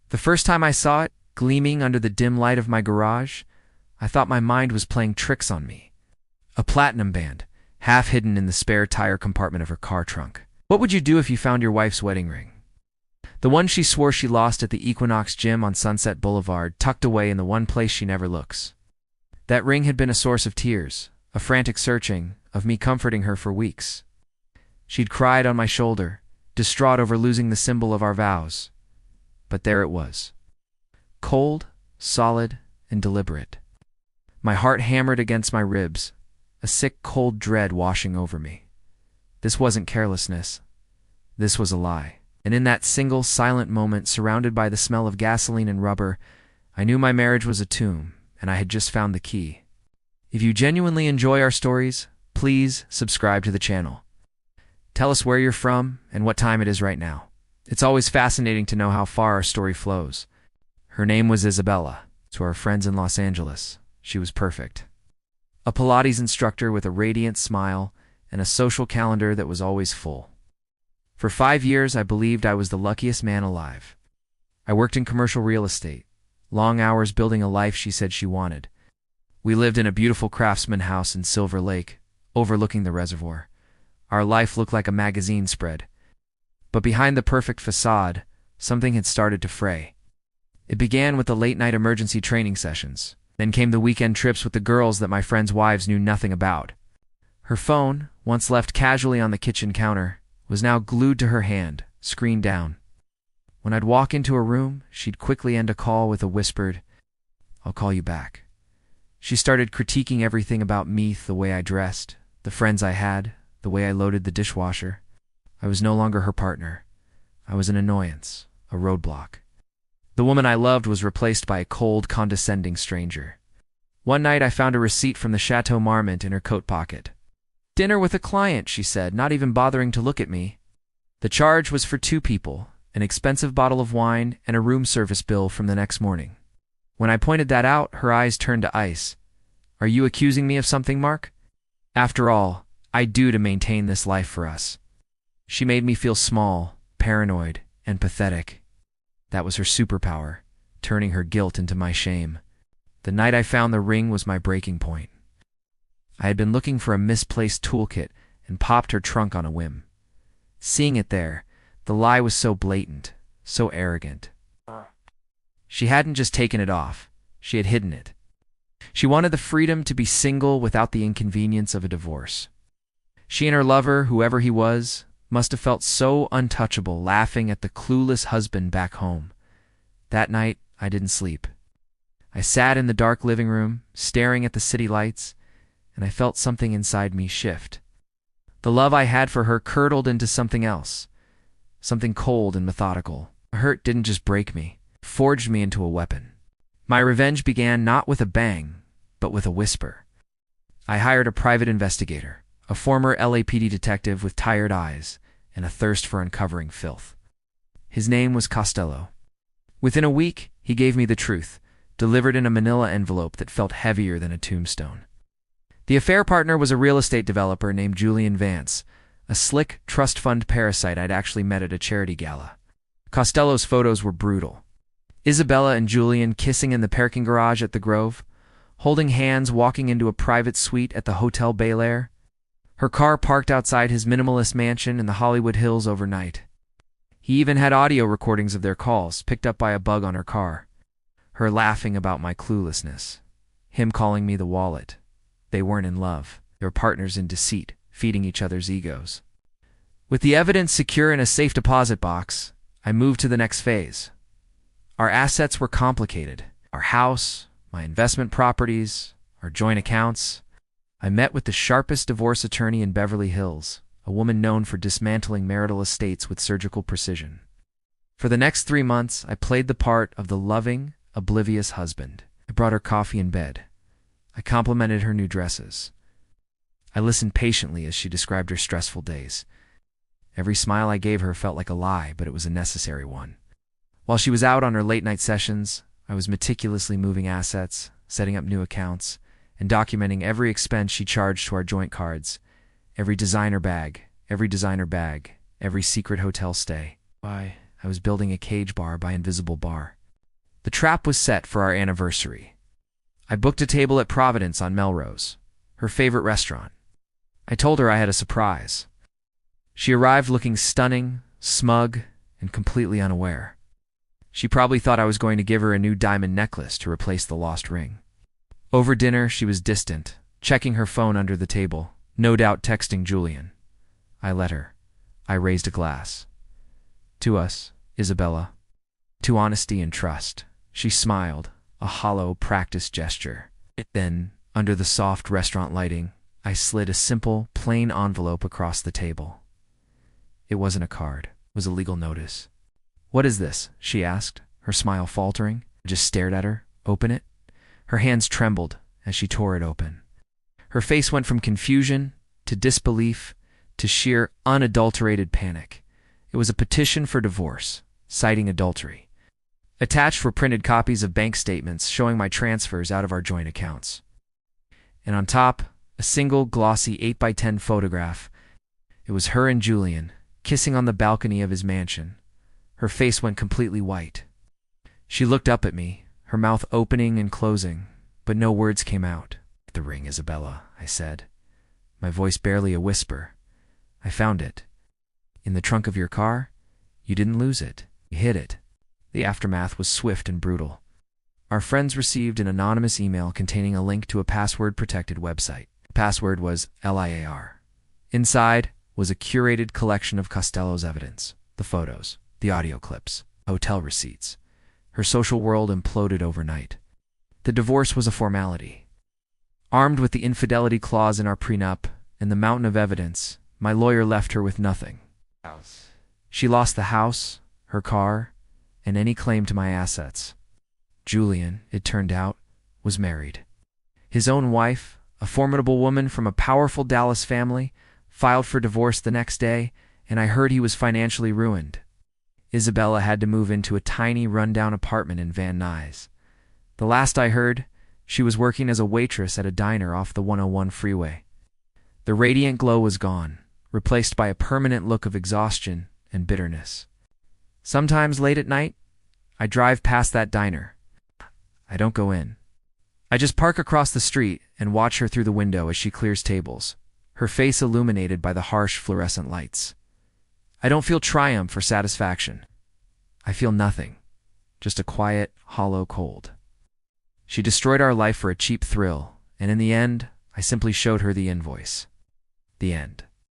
The first time I saw it, gleaming under the dim light of my garage, I thought my mind was playing tricks on me. A platinum band, half hidden in the spare tire compartment of her car trunk. What would you do if you found your wife's wedding ring? The one she swore she lost at the Equinox Gym on Sunset Boulevard, tucked away in the one place she never looks. That ring had been a source of tears, a frantic searching, of me comforting her for weeks. She'd cried on my shoulder, distraught over losing the symbol of our vows. But there it was. Cold, solid, and deliberate. My heart hammered against my ribs, a sick, cold dread washing over me. This wasn't carelessness. This was a lie. And in that single, silent moment, surrounded by the smell of gasoline and rubber, I knew my marriage was a tomb, and I had just found the key. If you genuinely enjoy our stories, please subscribe to the channel. Tell us where you're from and what time it is right now. It's always fascinating to know how far our story flows. Her name was Isabella. To our friends in Los Angeles, she was perfect. A Pilates instructor with a radiant smile and a social calendar that was always full. For 5 years, I believed I was the luckiest man alive. I worked in commercial real estate, long hours building a life she said she wanted. We lived in a beautiful craftsman house in Silver Lake, overlooking the reservoir. Our life looked like a magazine spread. But behind the perfect facade, something had started to fray. It began with the late-night emergency training sessions. Then came the weekend trips with the girls that my friends' wives knew nothing about. Her phone, once left casually on the kitchen counter, was now glued to her hand, screen down. When I'd walk into a room, she'd quickly end a call with a whispered, "I'll call you back." She started critiquing everything about me, the way I dressed, the friends I had, the way I loaded the dishwasher. I was no longer her partner. I was an annoyance, a roadblock. The woman I loved was replaced by a cold, condescending stranger. One night I found a receipt from the Chateau Marmont in her coat pocket. "Dinner with a client," she said, not even bothering to look at me. The charge was for 2 people, an expensive bottle of wine and a room service bill from the next morning. When I pointed that out, her eyes turned to ice. "Are you accusing me of something, Mark? After all, I do to maintain this life for us." She made me feel small, paranoid, and pathetic. That was her superpower, turning her guilt into my shame. The night I found the ring was my breaking point. I had been looking for a misplaced toolkit and popped her trunk on a whim. Seeing it there, the lie was so blatant, so arrogant. She hadn't just taken it off, she had hidden it. She wanted the freedom to be single without the inconvenience of a divorce. She and her lover, whoever he was, must have felt so untouchable, laughing at the clueless husband back home. That night, I didn't sleep. I sat in the dark living room, staring at the city lights, and I felt something inside me shift. The love I had for her curdled into something else, something cold and methodical. A hurt didn't just break me, it forged me into a weapon. My revenge began not with a bang, but with a whisper. I hired a private investigator, a former LAPD detective with tired eyes and a thirst for uncovering filth. His name was Costello. Within a week, he gave me the truth, delivered in a manila envelope that felt heavier than a tombstone. The affair partner was a real estate developer named Julian Vance, a slick trust fund parasite I'd actually met at a charity gala. Costello's photos were brutal. Isabella and Julian kissing in the parking garage at the Grove, holding hands walking into a private suite at the Hotel Bel Air. Her car parked outside his minimalist mansion in the Hollywood Hills overnight. He even had audio recordings of their calls, picked up by a bug on her car. Her laughing about my cluelessness. Him calling me the wallet. They weren't in love. They were partners in deceit, feeding each other's egos. With the evidence secure in a safe deposit box, I moved to the next phase. Our assets were complicated. Our house, my investment properties, our joint accounts. I met with the sharpest divorce attorney in Beverly Hills, a woman known for dismantling marital estates with surgical precision. For the next 3 months, I played the part of the loving, oblivious husband. I brought her coffee in bed. I complimented her new dresses. I listened patiently as she described her stressful days. Every smile I gave her felt like a lie, but it was a necessary one. While she was out on her late-night sessions, I was meticulously moving assets, setting up new accounts, and documenting every expense she charged to our joint cards, every designer bag, every secret hotel stay. Why, I was building a cage bar by invisible bar. The trap was set for our anniversary. I booked a table at Providence on Melrose, her favorite restaurant. I told her I had a surprise. She arrived looking stunning, smug, and completely unaware. She probably thought I was going to give her a new diamond necklace to replace the lost ring. Over dinner, she was distant, checking her phone under the table, no doubt texting Julian. I let her. I raised a glass. To us, Isabella. To honesty and trust. She smiled, a hollow, practiced gesture. Then, under the soft restaurant lighting, I slid a simple, plain envelope across the table. It wasn't a card. It was a legal notice. "What is this?" she asked, her smile faltering. I just stared at her. "Open it." Her hands trembled as she tore it open. Her face went from confusion to disbelief to sheer, unadulterated panic. It was a petition for divorce, citing adultery. Attached were printed copies of bank statements showing my transfers out of our joint accounts. And on top, a single glossy 8x10 photograph. It was her and Julian, kissing on the balcony of his mansion. Her face went completely white. She looked up at me, her mouth opening and closing, but no words came out. "The ring, Isabella," I said, my voice barely a whisper. "I found it. In the trunk of your car. You didn't lose it. You hid it." The aftermath was swift and brutal. Our friends received an anonymous email containing a link to a password-protected website. The password was LIAR. Inside was a curated collection of Costello's evidence, the photos, the audio clips, hotel receipts. Her social world imploded overnight. The divorce was a formality. Armed with the infidelity clause in our prenup and the mountain of evidence, my lawyer left her with nothing. She lost the house, her car, and any claim to my assets. Julian, it turned out, was married. His own wife, a formidable woman from a powerful Dallas family, filed for divorce the next day, and I heard he was financially ruined. Isabella had to move into a tiny, rundown apartment in Van Nuys. The last I heard, she was working as a waitress at a diner off the 101 freeway. The radiant glow was gone, replaced by a permanent look of exhaustion and bitterness. Sometimes late at night, I drive past that diner. I don't go in. I just park across the street and watch her through the window as she clears tables, her face illuminated by the harsh fluorescent lights. I don't feel triumph or satisfaction. I feel nothing, just a quiet, hollow cold. She destroyed our life for a cheap thrill, and in the end, I simply showed her the invoice. The end.